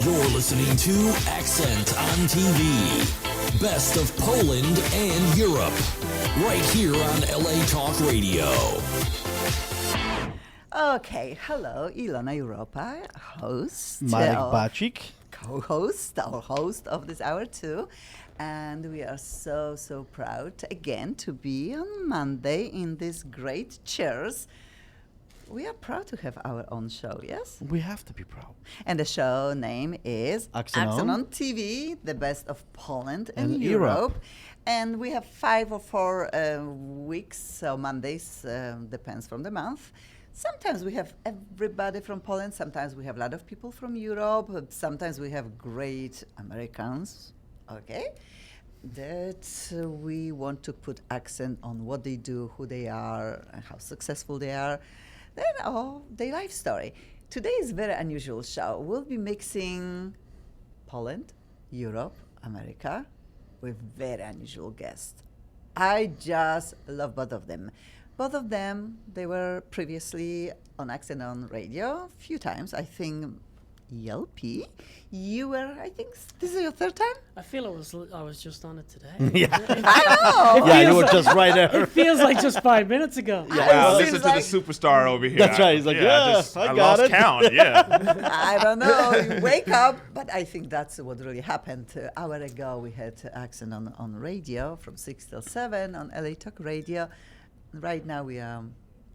You're listening to Accent on TV. Best of Poland and Europe. Right here on LA Talk Radio. Okay, hello, Ilona Europa, host. Marek Bacik. Co-host, our host of this hour too. And we are so proud again to be on Monday in these great chairs. We are proud to have our own show, yes? We have to be proud. And the show name is Accent on TV, the best of Poland and And Europe. Europe. And we have 5 or 4 weeks, so Mondays, depends from the month. Sometimes we have everybody from Poland, sometimes we have a lot of people from Europe, sometimes we have great Americans, okay? That we want to put accent on what they do, who they are, and how successful they are. Then their life story. Today is a very unusual show. We'll be mixing Poland, Europe, America with very unusual guests. I just love both of them. Both of them, they were previously on Accent on Radio a few times. I think Yelpy, you were, I think, this is your third time? I feel I was just on it today. Yeah. I know! Yeah, you were just right there. It feels like just 5 minutes ago. Wow, It listen seems to like- the superstar over here. That's right. He's like, yeah, I got lost it. count. Yeah. I don't know, you wake up, but I think that's what really happened. An hour ago, we had Accent on radio from 6 till 7 on LA Talk Radio. Right now, we are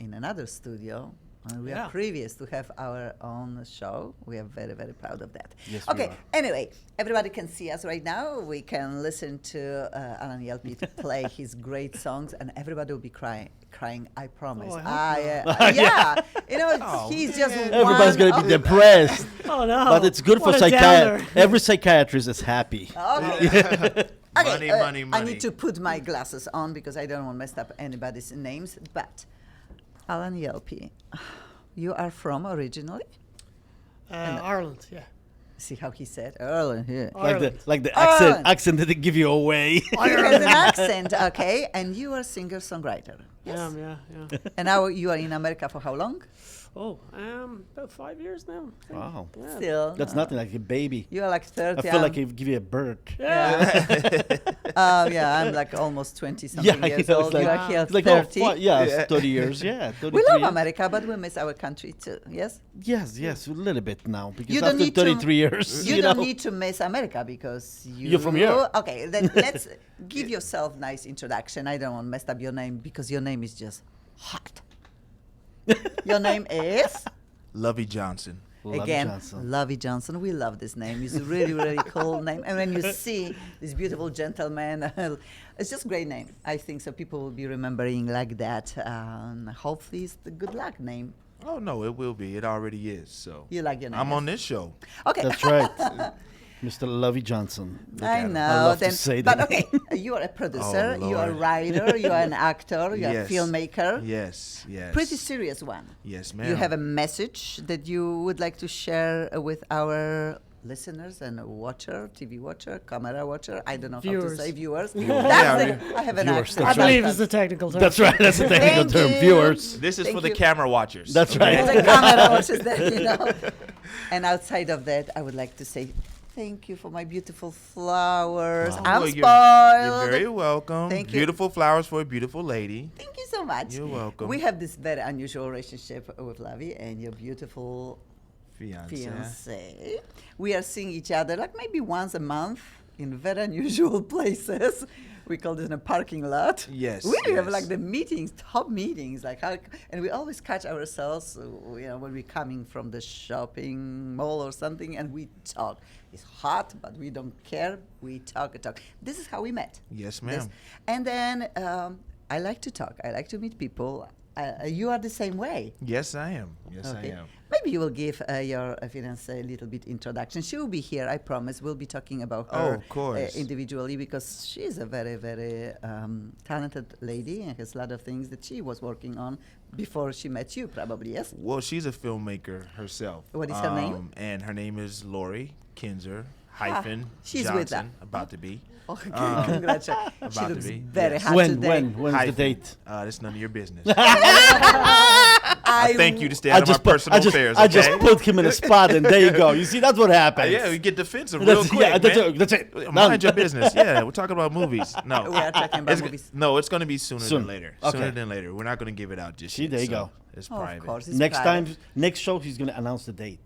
in another studio. We are previous to have our own show. We are very proud of that. Yes, we Okay, are. anyway, everybody can see us right now. We can listen to Alan Yelpy to play his great songs, and everybody will be crying, I promise. Oh, I Yeah, you know, he's just Everybody's one going to be of- depressed. Oh no! But it's good for What a downer. Every psychiatrist is happy. Okay. Money, money, I money. need to put my glasses on because I don't want to mess up anybody's names. But Alan Yelpy, you are from originally? Ireland, yeah. See how he said Ireland here. Ireland. Like the Ireland. accent didn't give you away. He has an accent, okay? And you are singer-songwriter. Yes. Yeah. And now you are in America for how long? Oh, about 5 years now. I think. Wow. Yeah. Still. That's nothing like a baby. You are like 30. I feel like it give you a bird. Yeah, I'm like almost 20-something Yeah, years you know, old. it's You like, are here it's like 30. 30 years. Yeah, 33 We love years. America, but we miss our country too, yes? Yes, a little bit now because You don't after need to- 33 years, You you don't know. need to miss America because You're from here. Okay, then let's give yourself nice introduction. I don't want to mess up your name because your name is just hot. Your name is? Lovey Johnson. Lovey Again, Johnson. Lovey Johnson. We love this name. It's a really cool name. And when you see this beautiful gentleman, it's just a great name. I think so people will be remembering like that. Hopefully it's the good luck name. Oh no, it will be. It already is. So You like your name? I'm yes? on this show. Okay. That's right. Mr. Lovey Johnson. I at him. know. I love to say but that. okay, you are a producer, Oh, you are a Lord. writer, you are an actor, you are a Yes. filmmaker. Yes. Pretty serious one. Yes, ma'am. You have a message that you would like to share with our listeners and TV watcher, camera watcher. I don't know how to Viewers. say viewers. Yeah, I have an viewers, accent. I that's right. believe is the technical term. That's right. That's a technical Thank term. you. Viewers. This is Thank for the you. camera watchers. That's okay? right. The camera watches that, you know. And outside of that, I would like to say thank you for my beautiful flowers. Oh, I'm well, spoiled. You're very welcome. Thank you. Beautiful flowers for a beautiful lady. Thank you so much. You're welcome. We have this very unusual relationship with Lavi and your beautiful fiance. We are seeing each other like maybe once a month in very unusual places. We call this in a parking lot. Yes, We have yes. like the meetings, top meetings, like how, and we always catch ourselves, you know, when we're coming from the shopping mall or something, and we talk. It's hot, but we don't care. We talk. This is how we met. Yes, This- ma'am. And then I like to talk. I like to meet people. You are the same way. Yes, I am. Yes, Okay. I am. Maybe you will give your fiance a little bit introduction. She will be here, I promise. We'll be talking about Oh, her of course. individually because she is a very, very talented lady and has a lot of things that she was working on before she met you, probably, yes? Well, she's a filmmaker herself. What is her name? And her name is Lori Kinzer hyphen she's Johnson. with that. About to be. Okay, congratulations. She About to looks be, very yes. hot When? today. When's the Hyphen. date? That's none of your business. I Thank you to stay out of my personal affairs. I just okay? put him in a spot, and there you go. You see, that's what happens. Yeah, we get defensive That's- real quick. yeah, that's man. it, that's it. Mind Done. your business. Yeah, we're talking about movies. No, We are talking about It's g- movies. No, it's going to be sooner Soon. than later. Okay. Sooner than later. We're not going to give it out just See, yet. there you so go. It's Oh, private. of course. It's Next private. time, next show, he's gonna announce the date.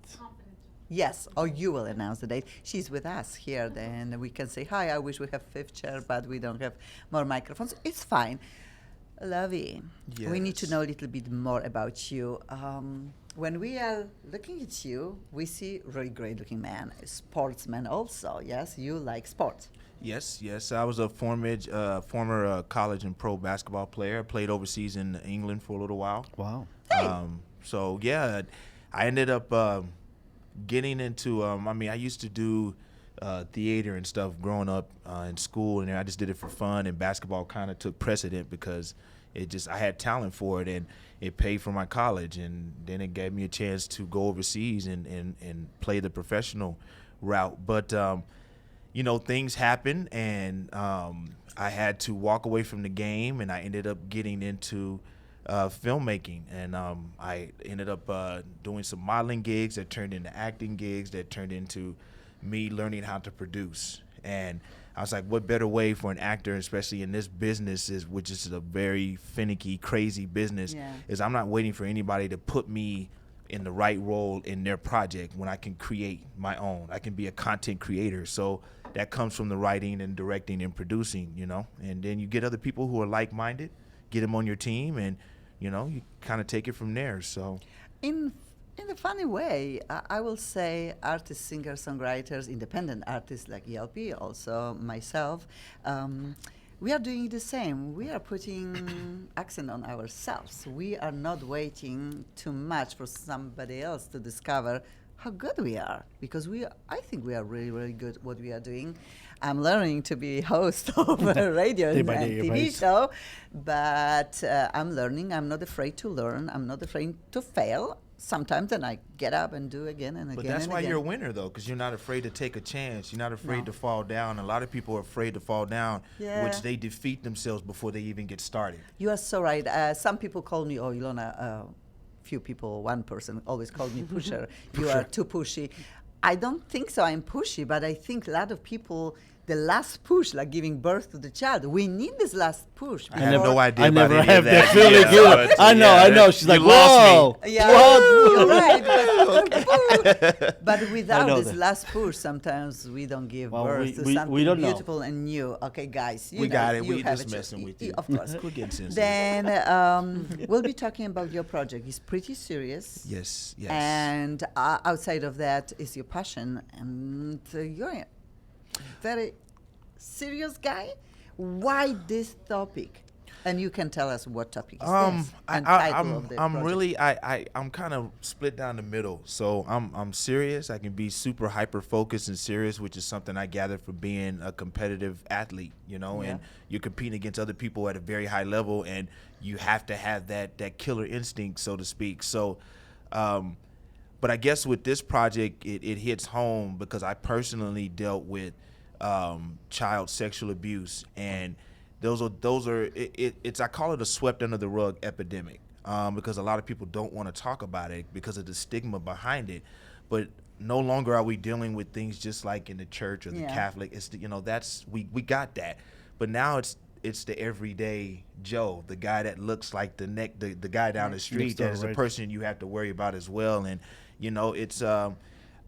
Yes, or you will announce the date. She's with us here, then we can say, hi, I wish we have fifth chair, but we don't have more microphones. It's fine. Lovey, we need to Yes. know a little bit more about you. When we are looking at you, we see really great looking man, a sportsman also, yes? You like sports. Yes, yes. I was a former college and pro basketball player. I played overseas in England for a little while. Wow. So yeah, I ended up getting into. I used to do theater and stuff growing up in school, and I just did it for fun. And basketball kind of took precedent because I had talent for it, and it paid for my college, and then it gave me a chance to go overseas and play the professional route. But things happen, and I had to walk away from the game, and I ended up getting into filmmaking, and I ended up doing some modeling gigs that turned into acting gigs that turned into me learning how to produce. And I was like, what better way for an actor, especially in this business, which is a very finicky, crazy business, Yeah. is I'm not waiting for anybody to put me in the right role in their project when I can create my own. I can be a content creator. So that comes from the writing and directing and producing, and then you get other people who are like-minded, get them on your team, and you kind of take it from there. So In a funny way, I will say artists, singers, songwriters, independent artists like ELP, also myself, we are doing the same. We are putting accent on ourselves. We are not waiting too much for somebody else to discover how good we are, because I think we are really, really good at what we are doing. I'm learning to be host of a radio Day and by day, TV right. show, but I'm learning. I'm not afraid to learn. I'm not afraid to fail. Sometimes then I get up and do again and again. But that's and why again. you're a winner, though, because you're not afraid to take a chance. You're not afraid No. to fall down. A lot of people are afraid to fall down, Yeah. which they defeat themselves before they even get started. You are so right. Some people call me, oh, Ilona, few people, one person always called me pusher. You are too pushy. I don't think so. I'm pushy, but I think a lot of people, the last push, like giving birth to the child, we need this last push. I have no before- idea I about never any have of that that. feeling Yeah, either. but, I know, yeah, I know. She's you like, lost whoa. me. Yeah, What? you're right. But without know this that. last push, sometimes we don't give Well, birth we- to we something don't know. beautiful and new. Okay, guys, you We know, got it. you We have just it. messing with you. Of course. Quit getting sensitive. Then we'll be talking about your project. It's pretty serious. Yes, yes. And outside of that is your passion, and you're a very serious guy. Why this topic? And you can tell us what topic is this and title of the I'm project. really I'm kind of split down the middle. So I'm serious. I can be super hyper focused and serious, which is something I gathered from being a competitive athlete, Yeah. and you're competing against other people at a very high level, and you have to have that killer instinct, so to speak. So but I guess with this project, it hits home because I personally dealt with child sexual abuse, and those are it's I call it a swept under the rug epidemic, because a lot of people don't want to talk about it because of the stigma behind it. But no longer are we dealing with things just like in the church or the Yeah. Catholic. It's that's we got that, but now it's the everyday Joe, the guy that looks like the guy down the street Next that door, is a right. person you have to worry about as well. And it's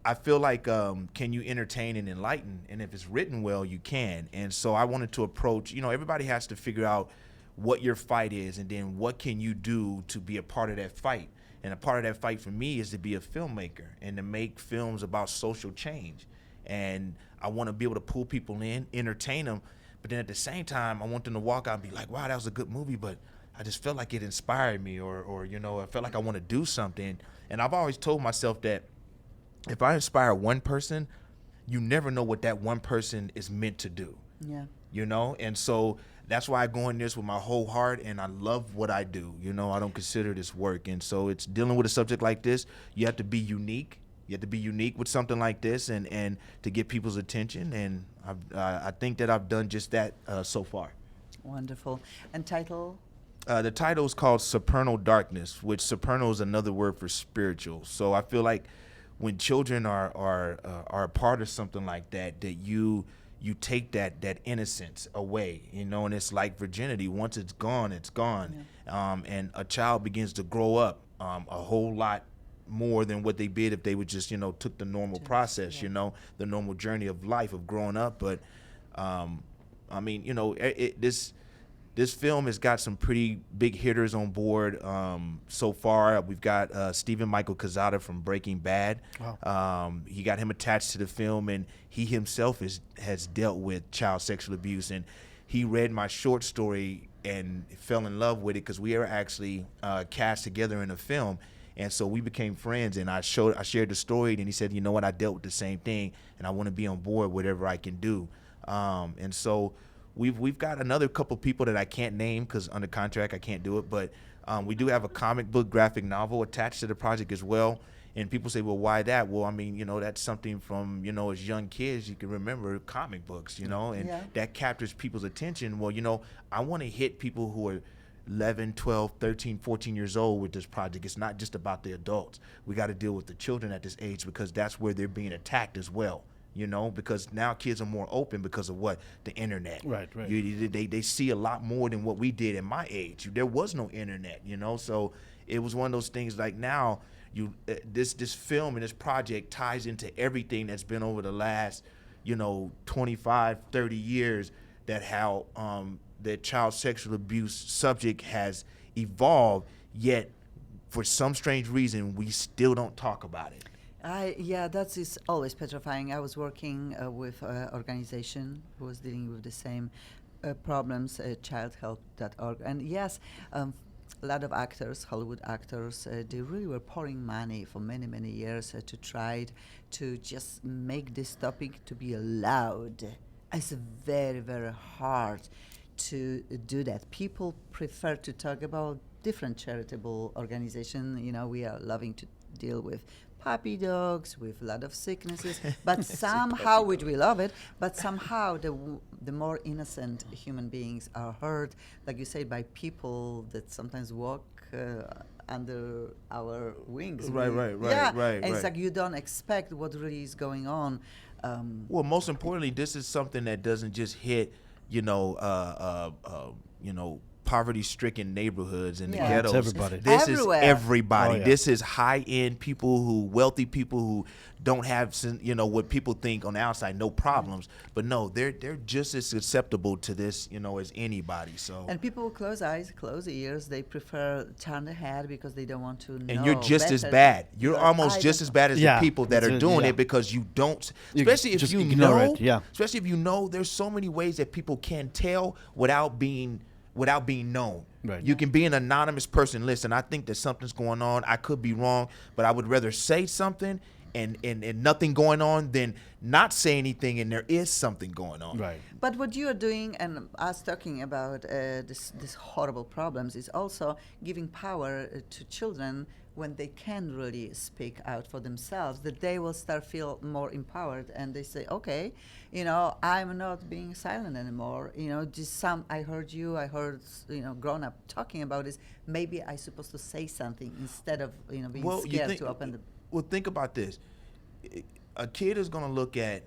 I feel like can you entertain and enlighten? And if it's written well, you can. And so I wanted to approach, everybody has to figure out what your fight is, and then what can you do to be a part of that fight. And a part of that fight for me is to be a filmmaker and to make films about social change. And I want to be able to pull people in, entertain them, but then at the same time, I want them to walk out and be like, wow, that was a good movie, but I just felt like it inspired me, or you know, I felt like I want to do something. And I've always told myself that if I inspire one person, you never know what that one person is meant to do. Yeah. You know, and so that's why I go in this with my whole heart, and I love what I do. You know, I don't consider this work, and so it's dealing with a subject like this. You have to be unique. You have to be unique with something like this, and to get people's attention. And I think that I've done just that so far. Wonderful. And title? The title is called Supernal Darkness, which supernal is another word for spiritual. So I feel like when children are a part of something like that, that you take that innocence away, you know, and it's like virginity. Once it's gone, it's gone. Yeah. And a child begins to grow up a whole lot more than what they did if they would just, you know, took the normal process, you know, the normal journey of life of growing up. But I mean, you know, this film has got some pretty big hitters on board so far. We've got Stephen Michael Quezada from Breaking Bad. Wow. He got him attached to the film, and he himself has dealt with child sexual abuse. And he read my short story and fell in love with it because we were actually cast together in a film. And so we became friends, and I shared the story, and he said, you know what, I dealt with the same thing, and I want to be on board whatever I can do. And so we've got another couple people that I can't name because under contract I can't do it, but we do have a comic book graphic novel attached to the project as well. And people say, well, why that? Well, I mean, you know, that's something from, you know, as young kids, you can remember comic books, you know, and that captures people's attention. Well, you know, I want to hit people who are 11, 12, 13, 14 years old with this project. It's not just about the adults. We got to deal with the children at this age because that's where they're being attacked as well. You know, because now kids are more open because of what? The internet. Right. They see a lot more than what we did at my age. There was no internet, you know, so it was one of those things like now this film and this project ties into everything that's been over the last, you know, 25, 30 years, that how the child sexual abuse subject has evolved, yet for some strange reason we still don't talk about it. Yeah, that is always petrifying. I was working with an organization who was dealing with the same problems, childhelp.org. And yes, a lot of actors, Hollywood actors, they really were pouring money for many, many years to try to just make this topic to be allowed. It's very, very hard to do that. People prefer to talk about different charitable organizations. You know, we are loving to deal with puppy dogs with a lot of sicknesses, but somehow, which we love it, but somehow the more innocent human beings are hurt, like you say, by people that sometimes walk under our wings. Right. And it's like you don't expect what really is going on. Well, most importantly, this is something that doesn't just hit, you know, poverty-stricken neighborhoods and the ghettos. It's everybody. This Everywhere. is everybody. Oh, yeah. This is high-end people wealthy people who don't have, you know, what people think on the outside, no problems. But no, they're just as susceptible to this, you know, as anybody. So. And people close eyes, close ears. They prefer turn their head because they don't want to know. And you're just as better. bad. You're But almost just as bad as the people that are doing it because you don't, especially if just you ignore know, it, yeah. especially if you know, there's so many ways that people can tell without being known. Right. You can be an anonymous person. Listen, I think that something's going on. I could be wrong, but I would rather say something and nothing going on than not say anything and there is something going on. Right. But what you are doing and us talking about these horrible problems is also giving power to children when they can really speak out for themselves, that they will start feel more empowered and they say, okay, you know, I'm not being silent anymore. You know, just I heard, you know, grown up talking about this. Maybe I'm supposed to say something instead of, you know, being scared to open the. Well, think about this. A kid is going to look at,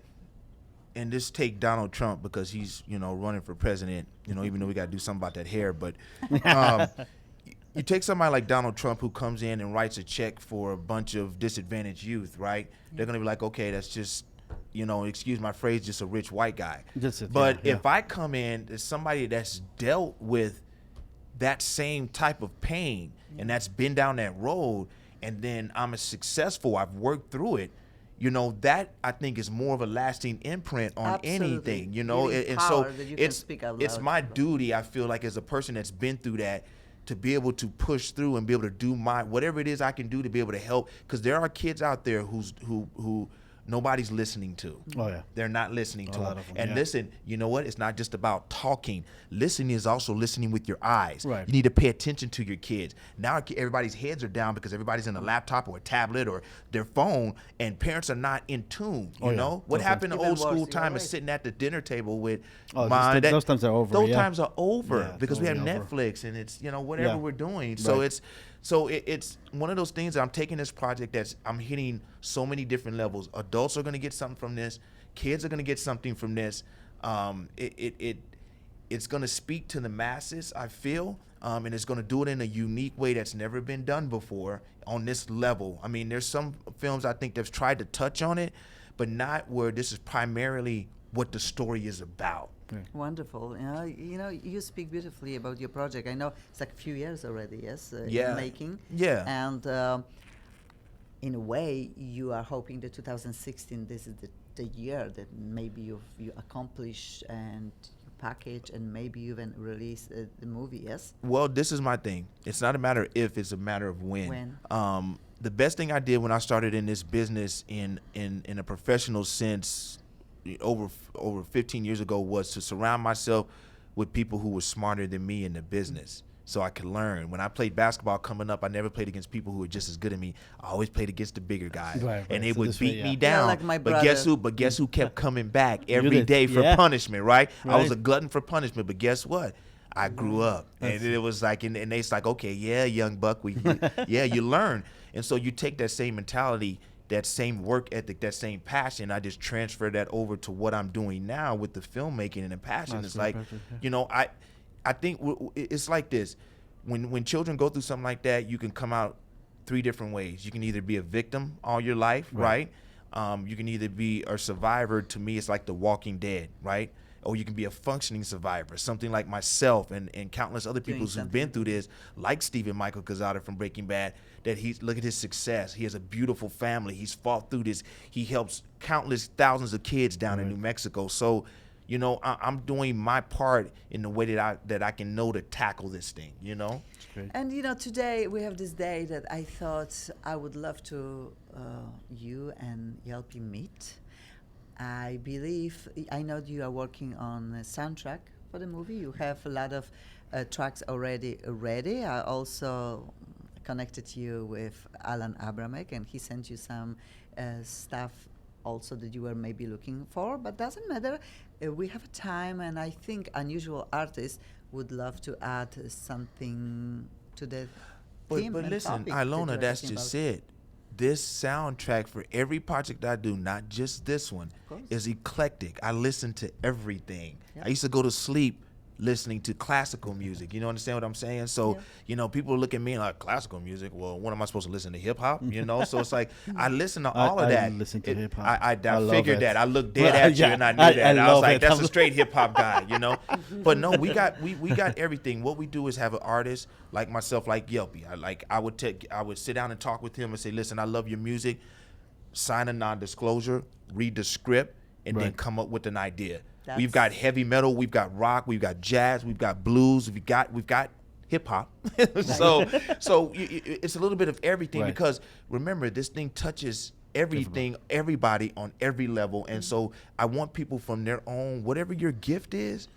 and just take Donald Trump because he's, you know, running for president, you know, even though we got to do something about that hair, but you take somebody like Donald Trump who comes in and writes a check for a bunch of disadvantaged youth, right? They're going to be like, okay, that's just, you know, excuse my phrase, just a rich white guy. But if I come in as somebody that's dealt with that same type of pain and that's been down that road, and then I'm successful, I've worked through it, you know, that I think is more of a lasting imprint on anything, you know. And so it's my duty, I feel like, as a person that's been through that, to be able to push through and be able to do my whatever it is I can do to be able to help, because there are kids out there who nobody's listening to. Oh, yeah. They're not listening to lot them. of them, And yeah. listen, you know what? It's not just about talking. Listening is also listening with your eyes. Right. You need to pay attention to your kids. Now everybody's heads are down because everybody's in a laptop or a tablet or their phone, and parents are not in tune. You Oh, yeah. know what Those happened to Even old worse, school you're time is right. sitting at the dinner table with Oh, mom. those times are over, Those yeah. times are over Yeah, because we have totally over. Netflix and it's whatever Yeah. we're doing. So Right. it's one of those things that I'm taking this project I'm hitting so many different levels. Adults are going to get something from this. Kids are going to get something from this. It's going to speak to the masses, I feel, and it's going to do it in a unique way that's never been done before on this level. I mean, there's some films I think that's tried to touch on it, but not where this is primarily what the story is about. Wonderful. You speak beautifully about your project. I know it's like a few years already, yes, Yeah. in making. Yeah. And in a way, you are hoping that 2016, this is the year that maybe you accomplish and you package and maybe even release the movie, yes? Well, this is my thing. It's not a matter of if, it's a matter of when. When. The best thing I did when I started in this business in a professional sense over 15 years ago was to surround myself with people who were smarter than me in the business so I could learn. When I played basketball coming up, I never played against people who were just as good as me. I always played against the bigger guys. Right, And right. they So would this way, beat me yeah. Yeah, down. like my but guess brother. who? But guess who kept coming back every did. day for Yeah. punishment, right? I was Right. a glutton for punishment, but guess what? I grew up, and it was like, and it's like, okay, yeah, young buck, yeah, you learn, and so you take that same mentality, that same work ethic, that same passion. I just transfer that over to what I'm doing now with the filmmaking and the passion. That's It's very like, perfect, yeah. you know, I think it's like this. When children go through something like that, you can come out three different ways. You can either be a victim all your life, right? You can either be a survivor. To me, it's like The Walking Dead, right? Or you can be a functioning survivor, something like myself and countless other people who've something. been through this, like Stephen Michael Quezada from Breaking Bad, that look at his success. He has a beautiful family. He's fought through this. He helps countless thousands of kids down in New Mexico. So, you know, I'm doing my part in the way that I can know to tackle this thing, you know? And today we have this day that I thought I would love to you and Yelpy meet. I believe, I know you are working on a soundtrack for the movie. You have a lot of tracks already ready. I also connected you with Alan Abramek, and he sent you some stuff also that you were maybe looking for, but doesn't matter. We have a time, and I think Unusual Artists would love to add something to the theme. But and listen, topic that Ilona, we're that's talking just about. it. This soundtrack for every project I do, not just this one, course. is eclectic. I listen to everything. Yeah. I used to go to sleep listening to classical music. You know, understand what I'm saying? So, people look at me like, classical music? Well, when am I supposed to listen to hip hop? You know? So it's like, I listen to all of I that. listen to hip hop. I love figured it. that. I looked dead Well, at you yeah, and I knew I that. I was love like, it. that's a straight hip hop guy, you know? But no, we got everything. What we do is have an artist like myself, like Yelpy. I would sit down and talk with him and say, listen, I love your music. Sign a non-disclosure, read the script, and then Right. come up with an idea. That's- We've got heavy metal, we've got rock, we've got jazz, we've got blues, we've got hip hop. so it's a little bit of everything Right. because remember, this thing touches everything, everybody on every level, and so I want people from their own, whatever your gift is.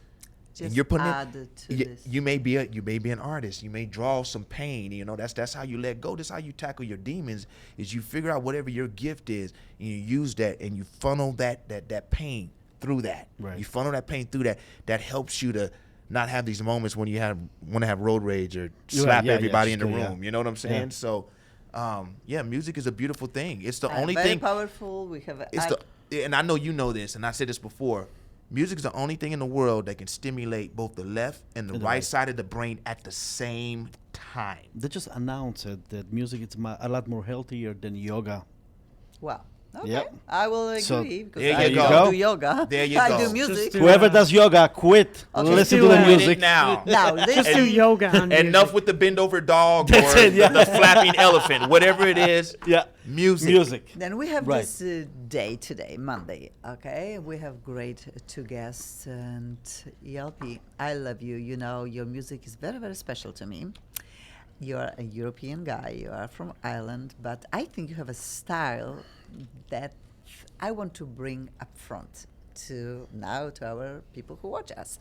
Just And you're putting add to this. you may be an artist. You may draw some pain. You know, that's how you let go. That's how you tackle your demons. Is you figure out whatever your gift is, and you use that, and you funnel that pain through that. Right. You funnel that pain through that. That helps you to not have these moments when you want to have road rage or slap yeah, everybody in just the go, yeah. room. You know what I'm saying? Yeah. So, music is a beautiful thing. It's the only very thing. powerful. We have. And I know you know this, and I said this before. Music is the only thing in the world that can stimulate both the left and the right side of the brain at the same time. They just announced it that music is a lot more healthier than yoga. Wow. Okay, Yep. I will agree So, because there I you don't go. do yoga. There you I go. do music. Just do- Whoever does yoga, quit. Okay. Listen Do to the it. music. Now. Now, Just do listen. yoga and music. Enough with the bend over dog or That's it, yeah. the flapping elephant, whatever it is. Yeah. Music. Music. Then we have Right. this day today, Monday. Okay, we have great two guests and ELP. I love you. You know, your music is very, very special to me. You are a European guy. You are from Ireland, but I think you have a style that I want to bring up front to our people who watch us.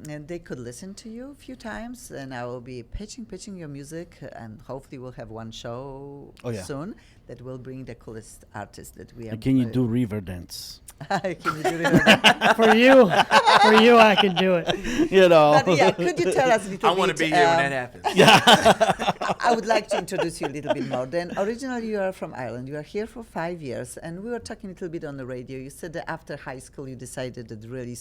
And they could listen to you a few times, and I will be pitching your music, and hopefully we'll have one show Oh, yeah. soon that will bring the coolest artists that we have. Can you do river dance? Can you do it? For you, I can do it. You know. But yeah, could you tell us a little I bit? want to be here when that happens. I would like to introduce you a little bit more. Then, originally, you are from Ireland. You are here for 5 years, and we were talking a little bit on the radio. You said that after high school, you decided that really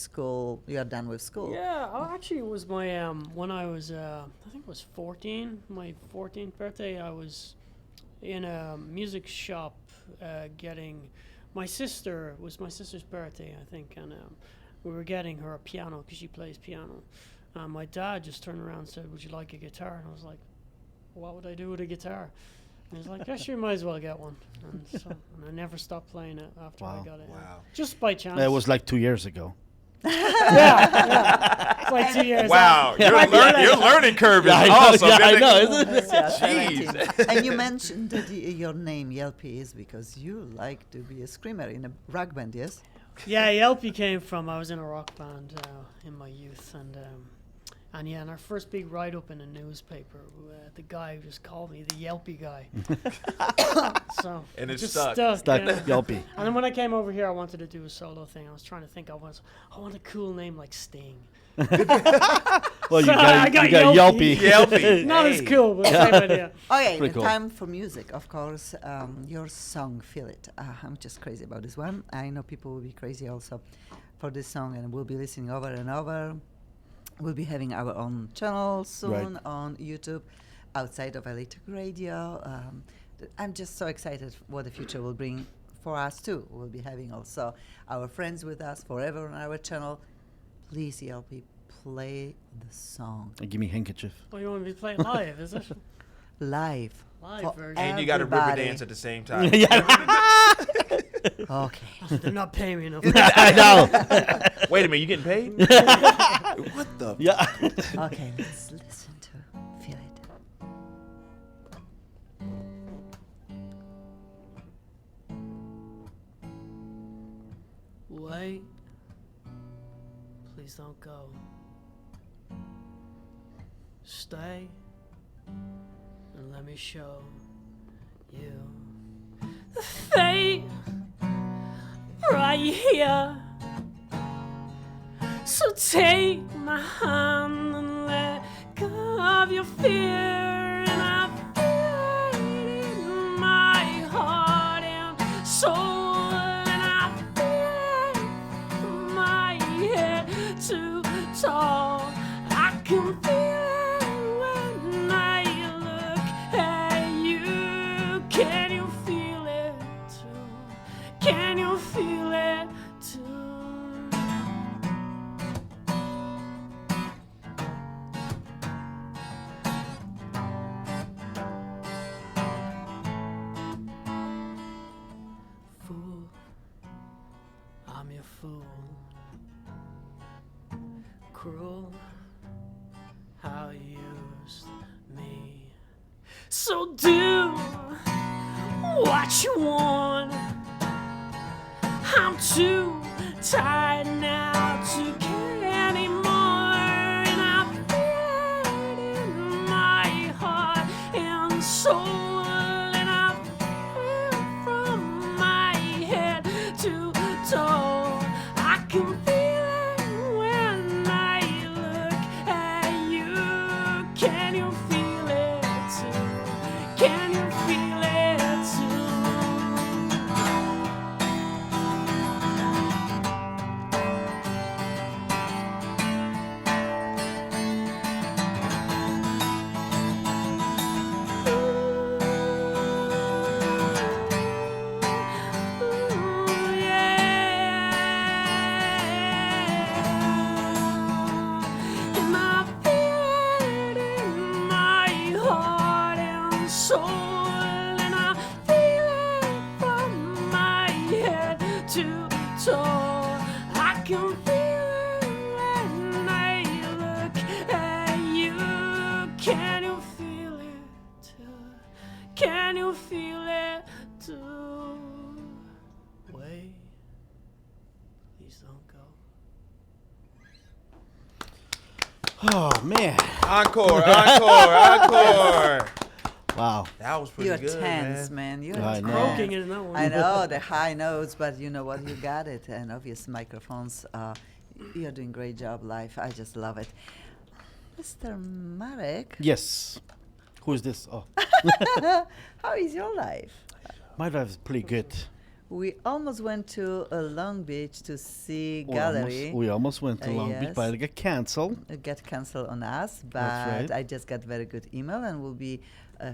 you are done with school. Yeah, actually, it was my when I was I think it was 14, my 14th birthday. I was in a music shop getting. My sister's birthday, I think, and we were getting her a piano because she plays piano. My dad just turned around and said, "Would you like a guitar?" And I was like, "What would I do with a guitar?" And he's like, "Yeah, sure, you might as well get one." And I never stopped playing it after I Wow. got it. Wow. Just by chance. That was like 2 years ago. yeah. It's like 2 years. Wow, your learning curve is Yeah, I know, awesome. yeah, I isn't know, it? isn't it? Yes, Jeez. 17. And you mentioned that your name Yelpy is because you like to be a screamer in a rock band, yes? Yeah, Yelpy came from, I was in a rock band in my youth, and yeah, in our first big write-up in a newspaper, the guy just called me the Yelpy guy. So And it just stuck. Stuck yeah. Yelpy. And then when I came over here, I wanted to do a solo thing. I was trying to think, I want a cool name like Sting. Well, you So I got, got you got Yelpy. Yelpy. Yelpy. Not as Hey. cool, but same idea. Okay, Pretty the cool. time for music, of course. Your song, Feel It. I'm just crazy about this one. I know people will be crazy also for this song, and we'll be listening over and over. We'll be having our own channel soon on YouTube, outside of LA Talk Radio. I'm just so excited what the future will bring for us too. We'll be having also our friends with us forever on our channel. Please, ELP, play the song Give me handkerchief. Oh, you want me to play it live, is it? live. Live for version. And you got to river everybody. dance at the same time. Okay. They're not paying me enough. I know. Wait a minute, you getting paid? What the? Yeah. Okay, let's listen to Feel It. Wait. Please don't go. Stay and let me show you the fate right here. So take my hand and let go of your fear, and I feel it in my heart and soul, and I feel it from my head to toe. I can feel it when I look at you. Can you feel it too? Can you feel it too? Fool, I'm your fool. Cruel, how you used me. So do what you want. I'm too tired now to care anymore, and I feel it in my heart and soul, and I feel from my head to toe. I can feel it when I look at you. Can you feel it too? Can you feel it too? Oh man! Encore, encore, encore. Wow. That was pretty You're good, tense, man. man. You're I know. Croaking in that one. I know the high notes, but you know what? You got it. And obvious microphones. You're doing great job live. I just love it. Mr. Marek, Yes. Who's this? Oh, how is your life? my drive is pretty good. We almost went to Long Beach to see We Gallery. almost went to Long Beach, yes. but it got canceled. It got canceled on us, but That's right. I just got very good email, and we'll be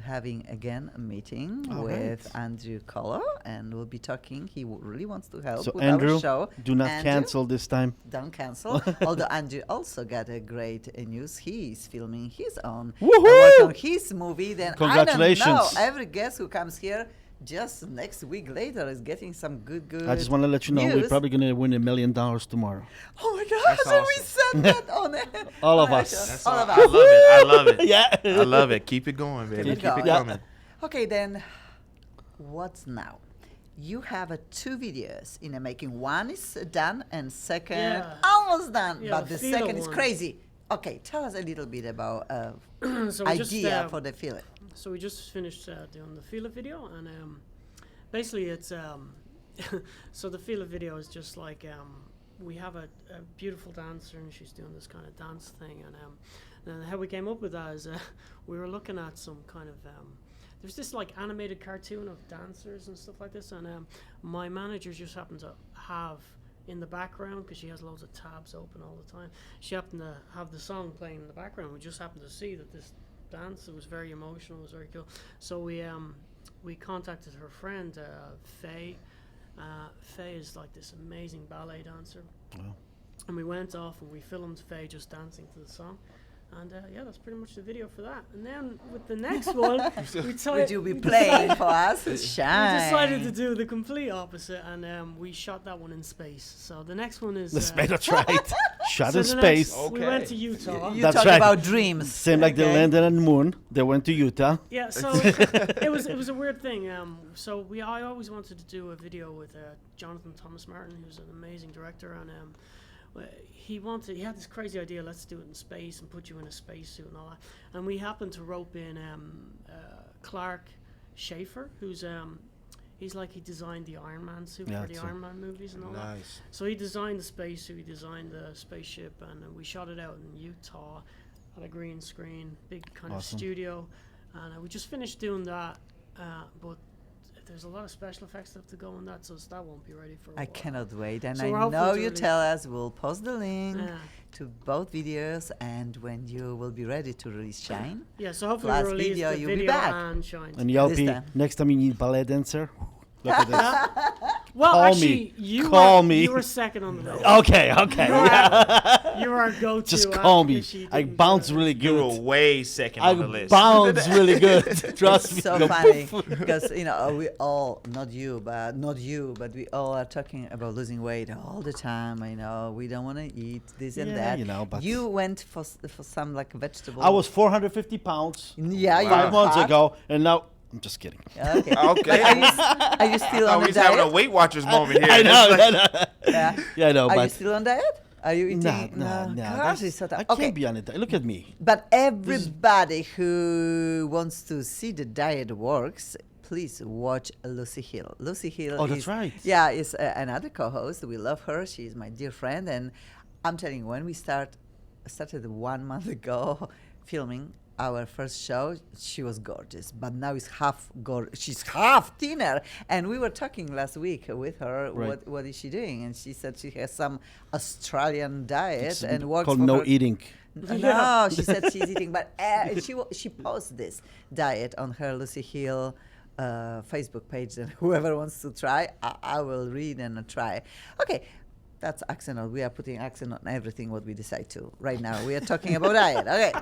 having again a meeting All with right. Andrew Collar, and we'll be talking. He really wants to help So with Andrew, our show. do not Andrew, cancel this time. Don't cancel. Although Andrew also got a great news. He's filming his own Woohoo! work on his movie. Then I don't know. Congratulations. Every guest who comes here just next week later is getting some good. I just want to let you know we're news. probably going to win $1 million tomorrow. Oh my gosh! That's And we awesome. said that on it. All of on our us. show. That's All of I us. love it. I love it. Yeah. I love it. Keep it going, baby. Keep it Keep going. it Yeah. coming. Okay, then, what's now? You have 2 videos in the making. One is done, and second Yeah. almost done. Yeah, but the the Fila second is one. crazy. Okay, tell us a little bit about So we just, idea for the film. So we just finished doing the Fila video, and basically it's so the Fila video is just like we have a beautiful dancer, and she's doing this kind of dance thing, and how we came up with that is we were looking at some kind of there's this like animated cartoon of dancers and stuff like this, and my manager just happened to have in the background, because she has loads of tabs open all the time, she happened to have the song playing in the background. We just happened to see that this dance, it was very emotional, it was very cool. So we contacted her friend Faye. Faye is like this amazing ballet dancer. Wow. And we went off and we filmed Faye just dancing to the song. And yeah, that's pretty much the video for that. And then with the next one, Would you be playing for us? Shine. we decided to do the complete opposite, and we shot that one in space. So the next one is That's that's right. Shot so in the space. next- We went to Utah. You That's talk right. about dreams. Same like they okay? landed on the moon. They went to Utah. Yeah, so it was a weird thing. So I always wanted to do a video with Jonathan Thomas Martin, who's an amazing director, and he had this crazy idea. Let's do it in space and put you in a spacesuit and all that. And we happened to rope in Clark Schaefer, who's he designed the Iron Man suit Yeah, for the so- Iron Man movies and all that. Nice. So he designed the spacesuit, he designed the spaceship, and we shot it out in Utah on a green screen, big kind Awesome. of studio. And we just finished doing that, but there's a lot of special effects that have to go on that, so that won't be ready for a I while. cannot wait. And So I we're hoping know to you release- tell us. We'll post the link Yeah. to both videos, and when you will be ready to release Shine. Yeah, so hopefully Last we'll release video, the you'll be video back. and Shine. And This Yelpy, time. next time you need ballet dancer, look at this. Well, Call actually, me. Call me. You were second on the list. Okay. You were our go-to. Just call me. because she I didn't, bounce uh, really You were good. way second I on the list. bounce really good. Trust me. So Go funny poof. because we all, not you, but we all are talking about losing weight all the time. I know we don't want to eat this and Yeah, that. but You went for some like vegetable. I was 450 pounds Yeah, you 5 were months hot. ago, and now I'm just kidding. Okay. Okay. Are you still Oh, on we a was having a diet? Weight Watchers moment here. I know. It's like- I know. Yeah. Yeah, I know. Are you But still on diet? Are you eating? no. Gosh, it's so I tough. can't Okay. be on it. Look at me. But everybody who wants to see the diet works, please watch Lucy Hill. Lucy Hill. Oh, that's is, right. Yeah, is another co-host. We love her. She's my dear friend, and I'm telling you, when we started 1 month ago filming our first show, she was gorgeous, but now she's half thinner. And we were talking last week with her, Right. what is she doing? And she said she has some Australian diet It's and works called for no her. eating. No, she said she's eating, but she posts this diet on her Lucy Hill Facebook page, and whoever wants to try, I will read and try. Okay, that's accent on. We are putting accent on everything what we decide to. Right now, we are talking about diet. Okay,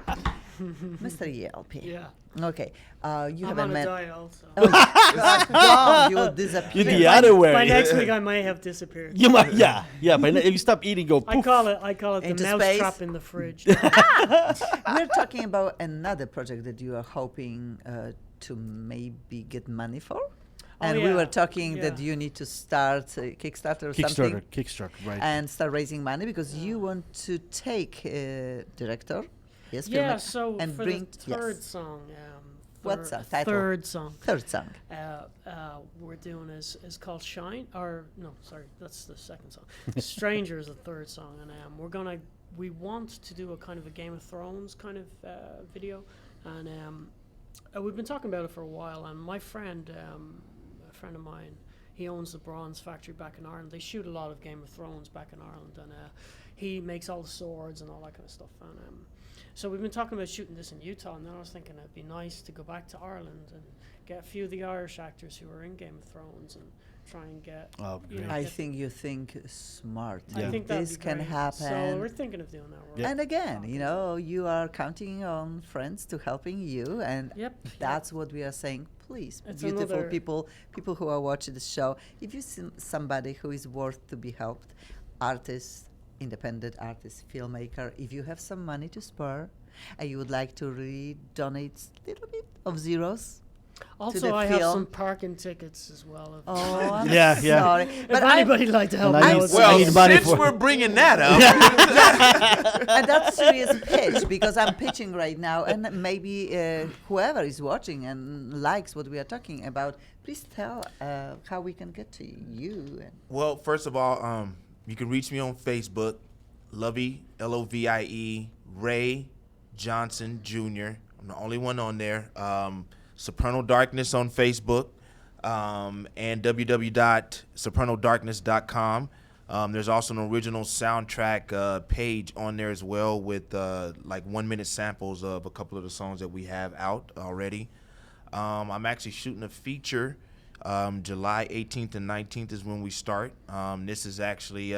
Mr. Yelpy. Yeah. Okay, you I'm haven't on a met. diet also. Oh, God, don't, you will disappear. You're the other way. By next week, I may have disappeared. You might, yeah. But if you stop eating, go I poof. call it the Into mouse space. trap in the fridge. We're talking about another project that you are hoping to maybe get money for. And we were talking that yeah. you need to start Kickstarter or something Kickstarter, right. and start raising money because you want to take director, yes, Yeah, filmmaker, so and for bring the third yes. song, What's the title? Third song. Third song. We're doing is called Shine, or no, sorry, that's the second song. Stranger is the third song, and we want to do a kind of a Game of Thrones kind of video, and we've been talking about it for a while. And my friend, a friend of mine, he owns the Bronze Factory back in Ireland. They shoot a lot of Game of Thrones back in Ireland, and he makes all the swords and all that kind of stuff. And so we've been talking about shooting this in Utah, and then I was thinking it'd be nice to go back to Ireland and get a few of the Irish actors who are in Game of Thrones and try and get. I think you think smart. I think that'd this be can great. happen. So we're thinking of doing that. We're And again, talking you know, you are counting on friends to helping you, and Yep. that's what we are saying. Please, It's beautiful another- people who are watching the show, if you see somebody who is worth to be helped, artist, independent artist, filmmaker, if you have some money to spare, and you would like to really donate a little bit of zeros. Also, the I have film. some parking tickets as well. Oh, I'm Yeah, yeah. sorry. If But I, anybody'd like to help And me I out need- with I Well, need money since for- we're bringing that up, and that's serious pitch because I'm pitching right now, and maybe whoever is watching and likes what we are talking about, please tell how we can get to you. And well, first of all, you can reach me on Facebook, Lovie Lovie Ray Johnson Jr. I'm the only one on there. Soprano Darkness on Facebook, and www.sopranodarkness.com. There's also an original soundtrack page on there as well with like 1 minute samples of a couple of the songs that we have out already. I'm actually shooting a feature. July 18th and 19th is when we start. This is actually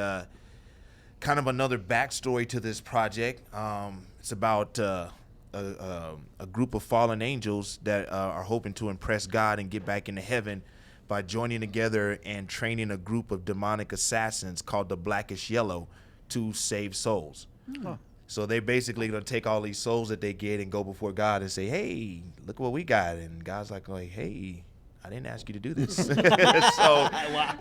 kind of another backstory to this project. It's about a group of fallen angels that are hoping to impress God and get back into heaven by joining together and training a group of demonic assassins called the Blackish Yellow to save souls. So they're basically going to take all these souls that they get and go before God and say, hey, look what we got. And God's like, hey, I didn't ask you to do this. So,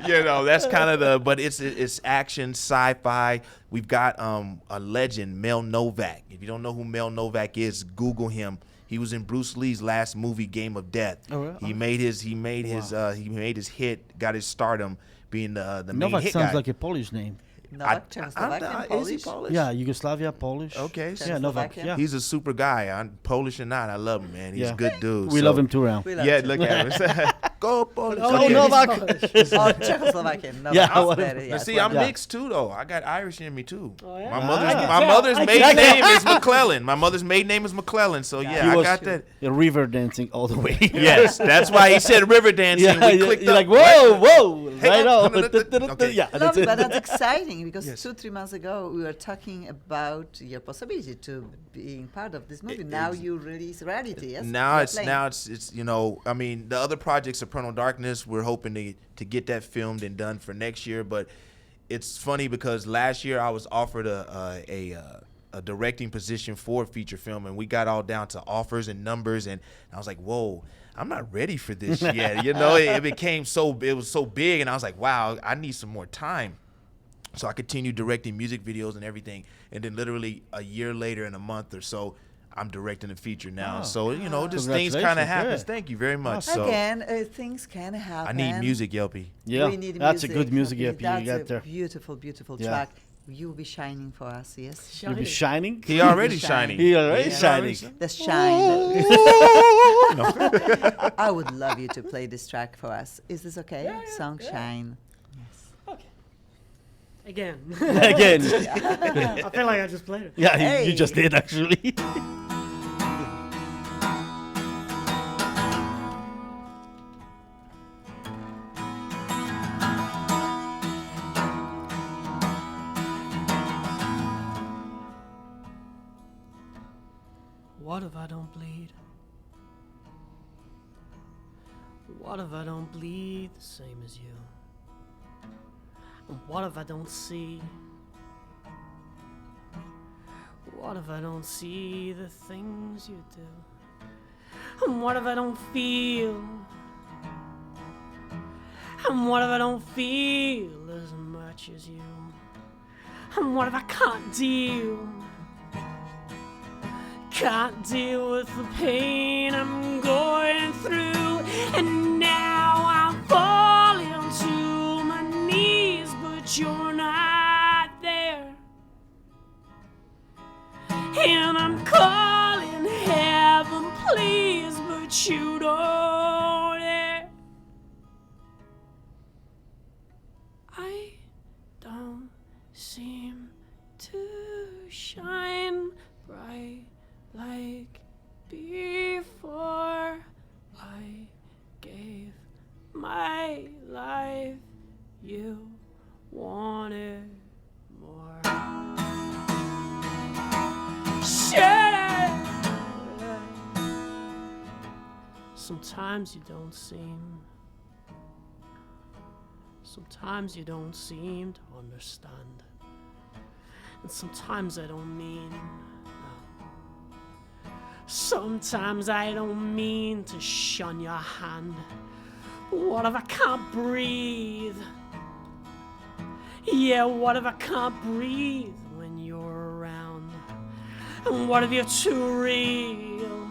you know, that's kind of but it's action, sci-fi. We've got a legend, Mel Novak. If you don't know who Mel Novak is, Google him. He was in Bruce Lee's last movie, Game of Death. Oh, really? He made his hit, got his stardom being the main Novak hit sounds guy. like a Polish name. Novak, Czechoslovakian, Is he Polish. Polish? Yeah, Yugoslavia, Polish. Okay. Yeah, Novak. Czechoslovakia. Yeah, He's a super guy. I'm Polish or not, I love him, man. He's Yeah. a good dude. we So- love him too, around. We love Yeah, to- look at him. Go Polish. Oh, Go yeah, he's Novak. Polish. Oh, Czechoslovakian. No, Yeah, that's whatever. better, But yes, see, I'm wonderful. mixed too, though. I got Irish in me too. Oh, yeah? My I mother's can my tell. mother's I maiden can name tell. is McClellan. My mother's maiden name is McClellan. So yeah, He I was got that. river dancing all the way. Yes, that's why he said river dancing. Yeah, We yeah, clicked you're up. like, whoa, Hey, right on. okay. Yeah, that's Lovely, it. but that's exciting because Yes. 2-3 months ago we were talking about your possibility to being part of this movie. It- Now it's- you release reality. Yes. Now You're it's playing. it's you know, I mean, the other project, Soprano Darkness, we're hoping to get that filmed and done for next year. But it's funny because last year I was offered a directing position for a feature film, and we got all down to offers and numbers, and I was like, whoa, I'm not ready for this yet. You know, it was so big, and I was like, wow, I need some more time. So I continued directing music videos and everything, and then literally a year later, in a month or so, I'm directing a feature now. Wow. So you know, just things kind of Congratulations, happen. yeah. Thank you very much. So Again, things can happen. I need music, Yelpy. Yeah, We need that's a good music Okay, EP you That's got a there. beautiful, beautiful Yeah. track. You'll be shining for us, yes? You'll be shining. He already Shining. shining. He already Yeah. shining. The shine. I would love you to play this track for us. Is this okay? Yeah, yeah, Song yeah. Shine. Okay. Again. Again. I feel like I just played it. Yeah, Hey. you just did actually. What if I don't bleed? What if I don't bleed the same as you? And what if I don't see? What if I don't see the things you do? And what if I don't feel? And what if I don't feel as much as you? And what if I can't deal? Can't deal with the pain I'm going through. And now I'm falling to my knees, but you're not there. And I'm calling heaven, please, but you don't hear. I don't seem to shine bright like before. I gave my life, you wanted more. Sometimes you don't seem to understand. And sometimes I don't mean, no. Sometimes I don't mean to shun your hand. But what if I can't breathe? Yeah, what if I can't breathe when you're around? And what if you're too real?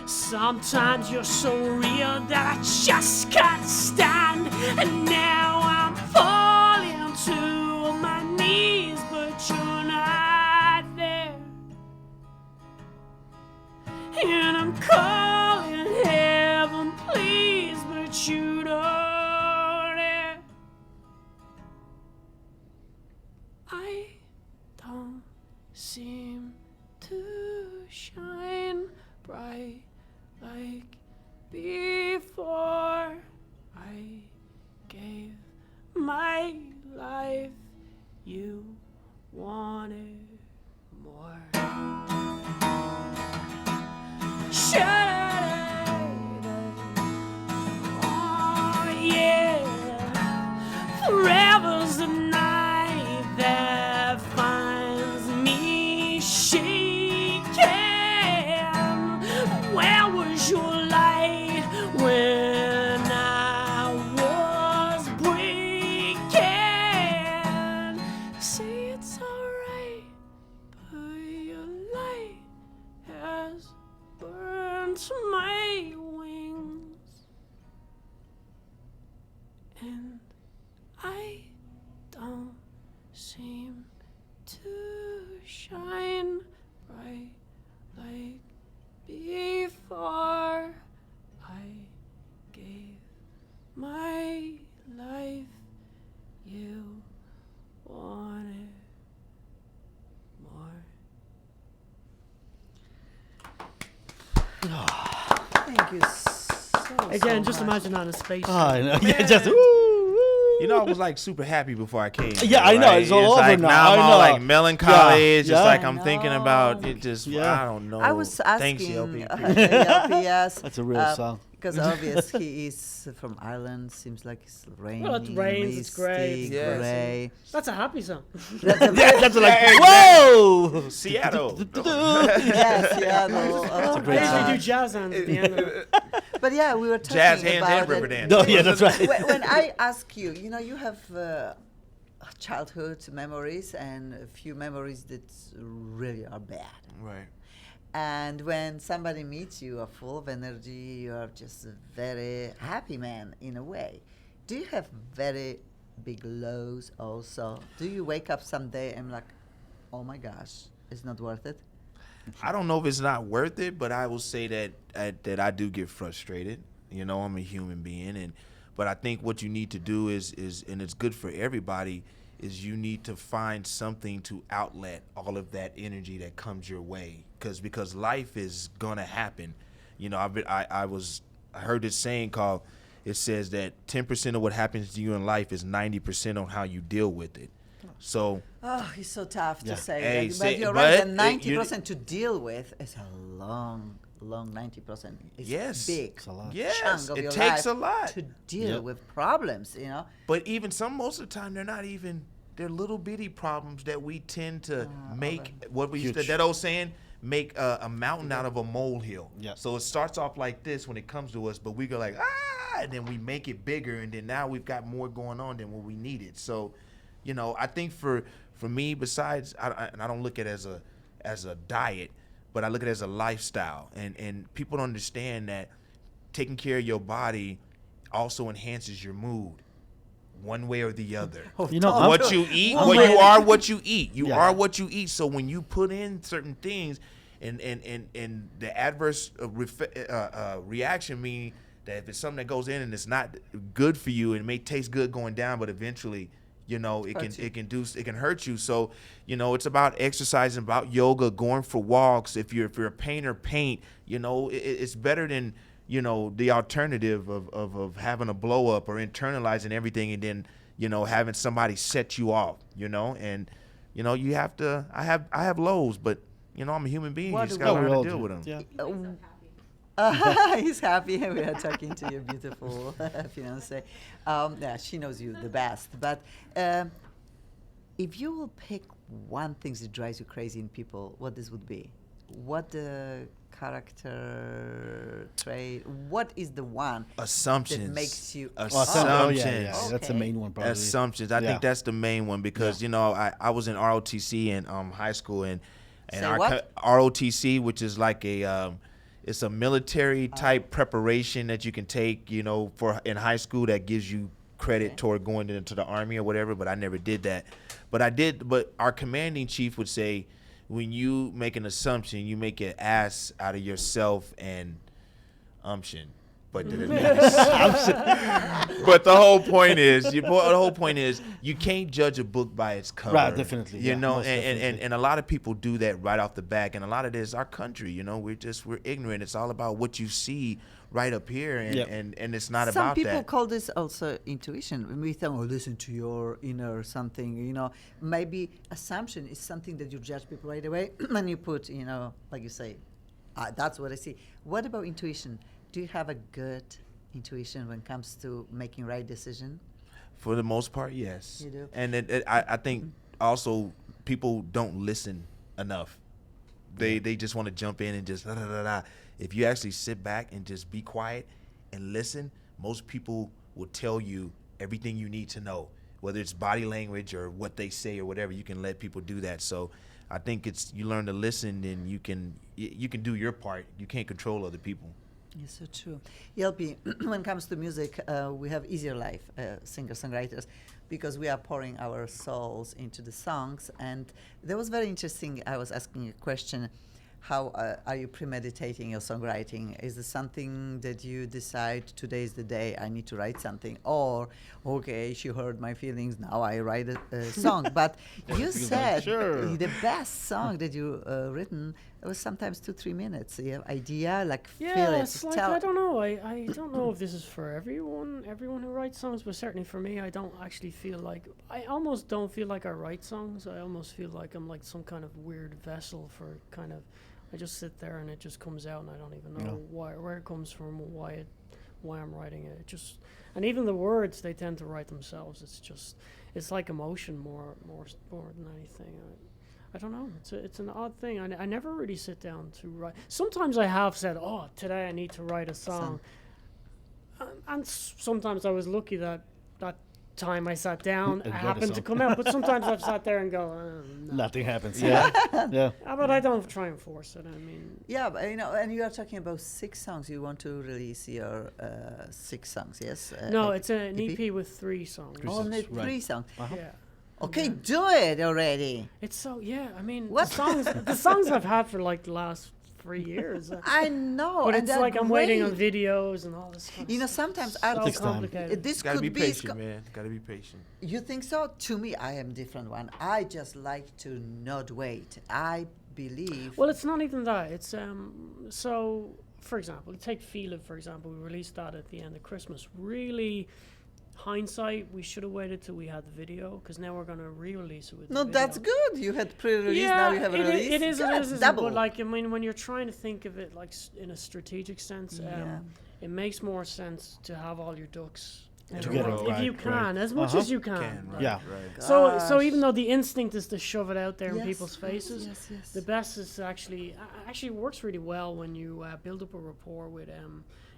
Sometimes you're so real that I just can't stand. And now I'm falling to my knees, but you're not there. And I'm calling heaven, please, but you don't hear. I don't seem to shine bright like before. I gave my life, you wanted more. Oh yeah, forever's the night that finds me shaking. Where was your light when I was breaking? Say it's alright, but your light has burnt my wings, and I don't seem to shine bright like before. I gave my life, you wanted more. Thank you so Again, so just much. imagine on a spaceship. Oh, I know. Yeah, just woo, woo. You know, I was like super happy before I came. Yeah, I know, right? it's all over like, now, I'm I all know. like melancholy. Yeah, It's just yeah. like I I'm thinking about it. Just Yeah. I don't know. I was asking Thanks, LP. LPS. That's a real song. Because obvious he is from Ireland. Seems like it's raining. Well, it rains, it's great. misty, Yes. grey. That's a happy song. That's like, Yeah, whoa! Seattle. Yes, yeah, no, a great They song. usually do jazz hands at the end of it. But yeah, we were talking Jazz hands about and rubber it. dance. No, yeah, that's right. When I ask you, you have childhood memories and a few memories that really are bad. Right. And when somebody meets you, are full of energy, you are just a very happy man in a way. Do you have very big lows also? Do you wake up someday and like, oh my gosh, it's not worth it? I don't know if it's not worth it, but I will say that I do get frustrated. I'm a human being, but I think what you need to do is and it's good for everybody, is you need to find something to outlet all of that energy that comes your way, because life is gonna happen. I heard this saying called, it says that 10% of what happens to you in life is 90% on how you deal with it. So Oh, it's so tough Yeah. to say Hey, that. say- But you're right, but, the 90% to deal with is a long 90%. It's Yes. big. It's a lot. yes, chunk of it your takes life a lot. to deal Yep. with problems, But even most of the time, they're little bitty problems that we tend to make, what we Huge. that old saying, make a mountain out of a molehill. Yeah. So it starts off like this when it comes to us, but we go like, and then we make it bigger, and then now we've got more going on than what we needed. So, I think for me, besides, and I don't look at it as a diet, but I look at it as a lifestyle, and people don't understand that taking care of your body also enhances your mood, one way or the other. You know, I'm- What you eat, I'm well, like- you are what you eat. You Yeah. are what you eat. So when you put in certain things, and the adverse reaction mean that if it's something that goes in and it's not good for you, it may taste good going down, but eventually, it can hurt you. So, it's about exercising, about yoga, going for walks. If you're a painter, paint. It's better than the alternative of having a blow up or internalizing everything and then having somebody set you off. And you have to. I have lows, but I'm a human being. What You just do gotta we learn all to deal do. with them. Yeah. He's happy. We are talking to your beautiful fiance. Yeah, she knows you the best. But if you will pick one thing that drives you crazy in people, what this would be? What character trait? What is the one Assumptions. that makes you? Assumptions. Oh, yeah. That's the Okay. main one, probably. Assumptions. I Yeah. think that's the main one because I was in ROTC in high school and Say our what? ROTC, which is like it's a military type preparation that you can take, for in high school that gives you credit toward going into the Army or whatever. But I never did that. But our commanding chief would say, when you make an assumption, you make an ass out of yourself and umption. But but the whole point is, you can't judge a book by its cover. Right, definitely, yeah, most definitely. And a lot of people do that right off the back. And a lot of it is our country. We're ignorant. It's all about what you see right up here, and Yep. and it's not Some about people that. call this also intuition. When we think, listen to your inner something, maybe assumption is something that you judge people right away and you put, like you say, that's what I see. What about intuition? Do you have a good intuition when it comes to making right decision? For the most part, yes. You do? And I think also people don't listen enough. They just want to jump in and just da da da da. If you actually sit back and just be quiet and listen, most people will tell you everything you need to know, whether it's body language or what they say or whatever. You can let people do that. So I think you learn to listen, and you can do your part. You can't control other people. Yes, so true. Yelpi, when it comes to music, we have easier life, singer-songwriters, because we are pouring our souls into the songs. And that was very interesting. I was asking a question, how are you premeditating your songwriting? Is it something that you decide today is the day I need to write something? Or, okay, she heard my feelings, now I write a song. But you said Sure. the best song that you written was sometimes 2-3 minutes. You have idea, feel it. It's like, I don't know. I don't know if this is for everyone who writes songs, but certainly for me, I don't actually feel like, I almost don't feel like I write songs. I almost feel like I'm like some kind of weird vessel for kind of, I just sit there and it just comes out, and I don't even know where it comes from, why I'm writing it. It just, and even the words, they tend to write themselves. It's like emotion more than anything. I don't know. It's an odd thing. I never really sit down to write. Sometimes I have said, today I need to write a song. And sometimes I was lucky that time I sat down And wrote a happened to song. come out. But sometimes I've sat there and go, no. Nothing happens. Yeah. Yeah. But I don't try and force it. I mean, Yeah, but, and you are talking about 6 songs. You want to release your 6 songs, yes? no, it's an EP with 3 songs. Only songs, right. 3 songs. Yeah. Okay, do it already. It's so, I mean, What? the songs I've had for like the last 3 years. I know. But and it's they're like I'm waiting on great. videos and all this kind of stuff. Sometimes so artists- Takes time. complicated. This Gotta could be be. patient, man. Gotta be patient. You think so? To me, I am different one. I just like to not wait. I believe. Well, it's not even that. It's so, for example, take Feel It, for example. We released that at the end of Christmas. Really, hindsight, we should have waited till we had the video, because now we're going to re-release it with No, the video. that's good. You had pre-release, now you have a release. It is, Good, it is. double. But like, I mean, when you're trying to think of it like in a strategic sense, Yeah. it makes more sense to have all your ducks in a Together, row, if right, you right. can, as much as you can. right? Yeah. Right. So even Gosh. though the instinct is to shove it out there in Yes, people's faces, yes. the best is actually works really well when you build up a rapport with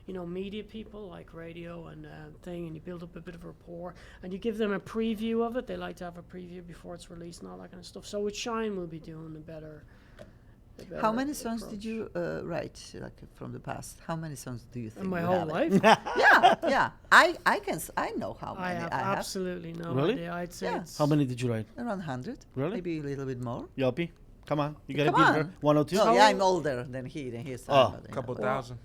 media people like radio and thing, and you build up a bit of rapport, and you give them a preview of it. They like to have a preview before it's released and all that kind of stuff. So with Shine, we'll be doing a better. How many songs did you write, like from the past? How many songs do you think? In my you whole have? life? Yeah. I know how I many have I have. absolutely no Really? idea. I'd say Yeah. it's How many did you write? Around 100. Really? Maybe a little bit more. Yopi, come on. You gotta Come beat her. on. 102? No, How yeah, I'm old- older than he's Oh. Couple Well, thousand.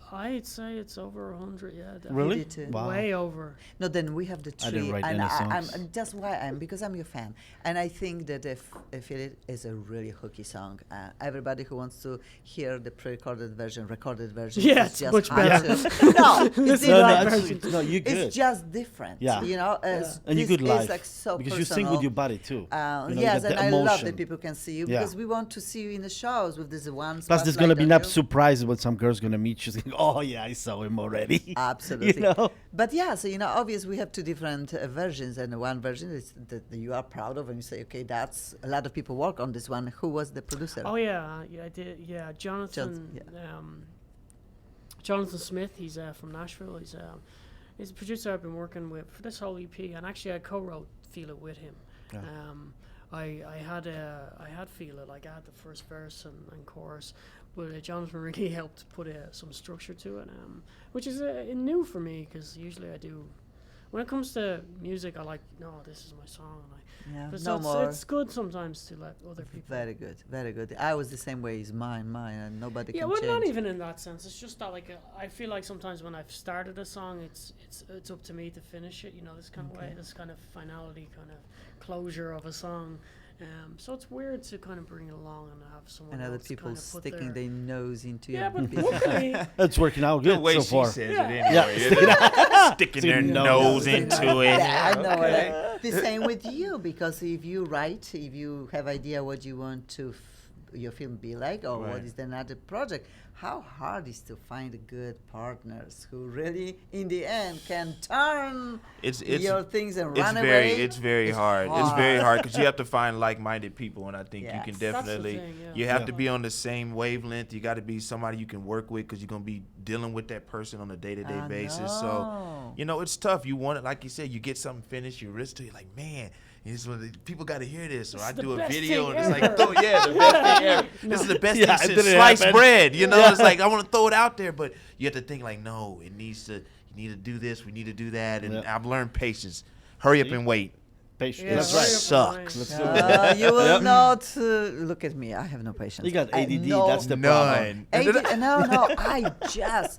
I'd say it's over 100. Yeah, definitely. Really? did too. Wow. Way over. No, then we have the I didn't tree, write and any I'm songs. that's why because I'm your fan, and I think that if it is a really hooky song, everybody who wants to hear the pre-recorded version, recorded version, Yeah, is it's just much have better. to- no, it's No, different. absolutely. No, you're good. It's just different. Yeah. You know, as And you're this good is live. like so because personal. you sing with your body too. You know, you yes, got and the I love emotion. that people can see you Yeah. because we want to see you in the shows with this one. Plus, there's spotlight gonna be on enough you. surprises when some girl's gonna meet you. Saying, "Oh yeah, I saw him already." Absolutely. You know? But yeah, so obviously we have two different versions, and one version is that you are proud of, and you say, okay, that's a lot of people work on this one. Who was the producer? Oh yeah, I did. Yeah, Jonathan. Jonathan Smith. He's from Nashville. He's a producer I've been working with for this whole EP, and actually I co-wrote "Feel It" with him. Yeah. I had "Feel It," like I had the first verse and chorus, but Jonathan really helped put some structure to it, which is new for me because usually I do. When it comes to music, I like, no, this is my song, and Yeah, but no so more. it's good sometimes to let other people. Very good, very good. I was the same way. It's mine, and nobody Yeah, can well, change. not even in that sense. It's just that, like, I feel like sometimes when I've started a song, it's up to me to finish it. This kind of way, this kind of finality, kind of closure of a song. So it's weird to kind of bring it along and have someone And other else people kind of put sticking their their nose into yeah, your but business. luckily, It's working out The good way so she far. says Yeah. it anyway. Sticking their Sticking nose nose into it. Yeah, I know Okay. it. The same with you, because if you write, if you have idea what you want to your film be like, or what Right. is the another project, how hard is to find good partners who really, in the end, can turn It's your things and it's run very away. it's very hard. It's very hard because you have to find like-minded people, and I think you can Yes. That's the definitely thing, yeah. you have Yeah. to be on the same wavelength. You got to be somebody you can work with because you're gonna be dealing with that person on a day-to-day I basis. know. So it's tough. You want it, like you said, you get something finished, you risk to you're like, man. This is what people got to hear this, or This I is the do a best video thing and it's like, ever. oh yeah, the best thing ever. This is the best Yeah, thing it since didn't sliced happen. bread. Yeah. It's like I want to throw it out there, but you have to think like, no, it needs to. You need to do this. We need to do that, and Yeah. I've learned patience. Hurry up and wait. Patient. Yeah, That's hurry right. up. up and Sucks. wait. Let's do it. You will Yep. not look at me. I have no patience. You got I- ADD. no- That's the problem. None. No.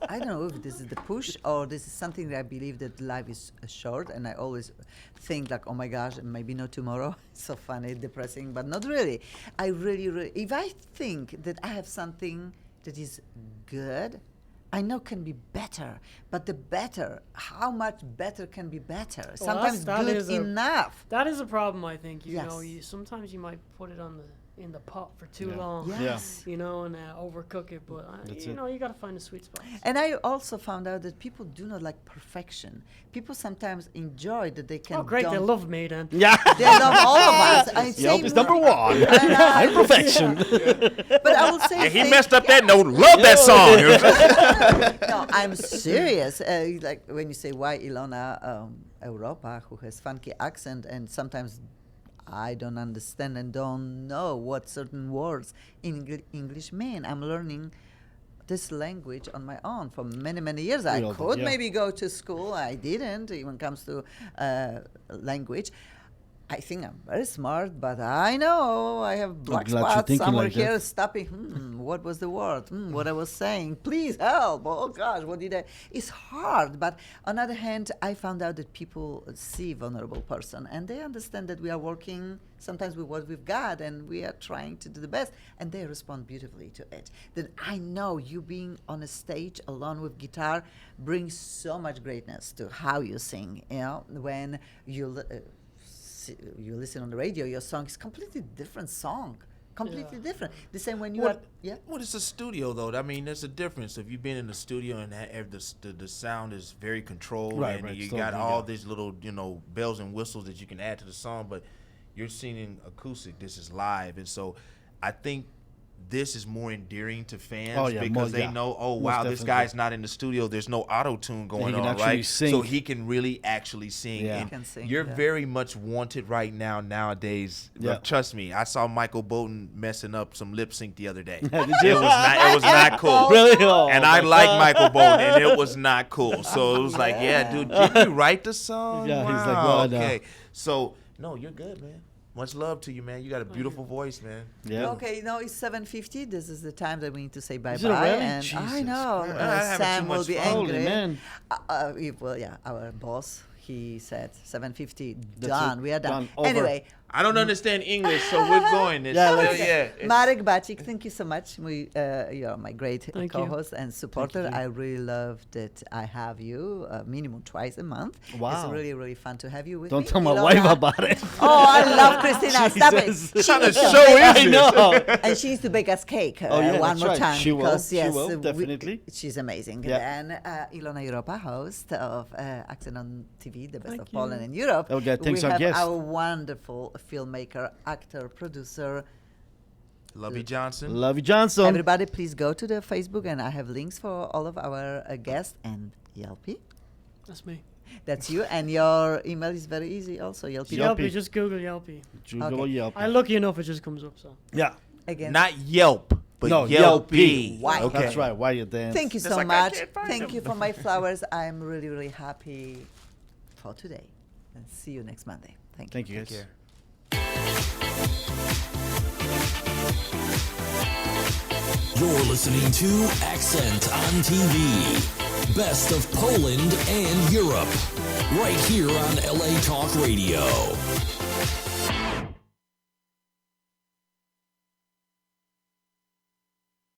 I don't know if this is the push or this is something that I believe that life is short, and I always think like, oh my gosh, maybe not tomorrow. So funny, depressing, but not really. I really, if I think that I have something that is good, I know can be better, but the better, how much better can be better? Sometimes that good is a- enough. That is a problem, I think. You know, Yes. sometimes you might put it in the pot for too Yeah. long. Yes. And overcook it, but That's you it. know, you got to find a sweet spot. And I also found out that people do not like perfection. People sometimes enjoy that they can. Oh, great! They don't- love me then. Yeah. They love all of us. I Yelp say is number no- one. And I- I'm perfection. But I will say. Yeah, he thank- messed up that note. Love that song. No, I'm serious. Like when you say why Ilona Europa, who has funky accent, and sometimes I don't understand and don't know what certain words in English mean. I'm learning this language on my own for many, many years. I all do, could yeah. maybe go to school. I didn't, even comes to language. I think I'm very smart, but I know I have black glad you're spots thinking somewhere like here that. stopping. What was the word? What I was saying. Please help. Oh gosh, what did I? It's hard, but on the other hand, I found out that people see vulnerable person and they understand that we are working sometimes with what we've got and we are trying to do the best, and they respond beautifully to it. Then I know you being on a stage alone with guitar brings so much greatness to how you sing. When you listen on the radio, your song is completely different song. Completely different. The same when you are, Well, it's a studio though. I mean, there's a difference. If you've been in the studio and the sound is very controlled, Right, and right, you so got you all got- these little bells and whistles that you can add to the song, but you're singing acoustic. This is live, and so I think this is more endearing to fans Oh, yeah, because more- they yeah. know, oh Most wow, this definitely. guy's not in the studio. There's no auto tune going can on, actually right? sing. So he can really actually sing. Yeah. And He can sing, you're yeah. very much wanted right now nowadays. Yeah. But trust me, I saw Michael Bolton messing up some lip sync the other day. Did It you? was not cool. Really? Oh, And my I like God. Michael Bolton, and it was not cool. So it was like, yeah, dude, did you write the song? Yeah, he's like, Wow, well, no. okay. So, no, you're good, man. Much love to you, man. You got a beautiful voice, man. Yeah. Okay, now it's 7:50. This is the time that we need to say bye Is it bye. already? And I Jesus know Christ. I'm having Sam too will much be fun. angry. Holy man. Well, yeah, our boss. He said 7:50. That's Done. it. We are done. Done. Over. Anyway, I don't understand English, so we're going. It's Yeah, still, let's- yeah. it's- Marek Bacik, thank you so much. You're my great Thank you. co-host and supporter. you. I really love that I have you minimum twice a month. It's Wow. really, really fun to have you with Don't me. tell my Ilona. wife about it. Oh, I love Christina. Stop it. Jesus. She What kind of needs to show bake- is I know. and she needs to bake us cake Oh, yeah, one that's more right. time She will. because She yes, will, definitely. she's amazing. Yeah. And Ilona Europa, host of Accent on TV, the best Thank of you. Poland and Europe. Okay, thanks, we our have guest. our wonderful filmmaker, actor, producer. Lovey Johnson. Lovey Johnson. Everybody, please go to the Facebook, and I have links for all of our guests and Yelpy. That's me. That's you, and your email is very easy. Also, Yelpy. Yelpy. Yelpy, just Google Yelpy. Google Okay. Yelp. I lucky enough, it just comes up. So Yeah. Again. Not Yelp, but No, Yelpy. Why? Okay. That's right. Why you dance? Thank you It's so like I much. can't find Thank them. you for my flowers. I'm really, really happy for today. And see you next Monday. Thank you. Thank you, Take guys. care. You're listening to Accent on TV. Best of Poland and Europe. Right here on LA Talk Radio.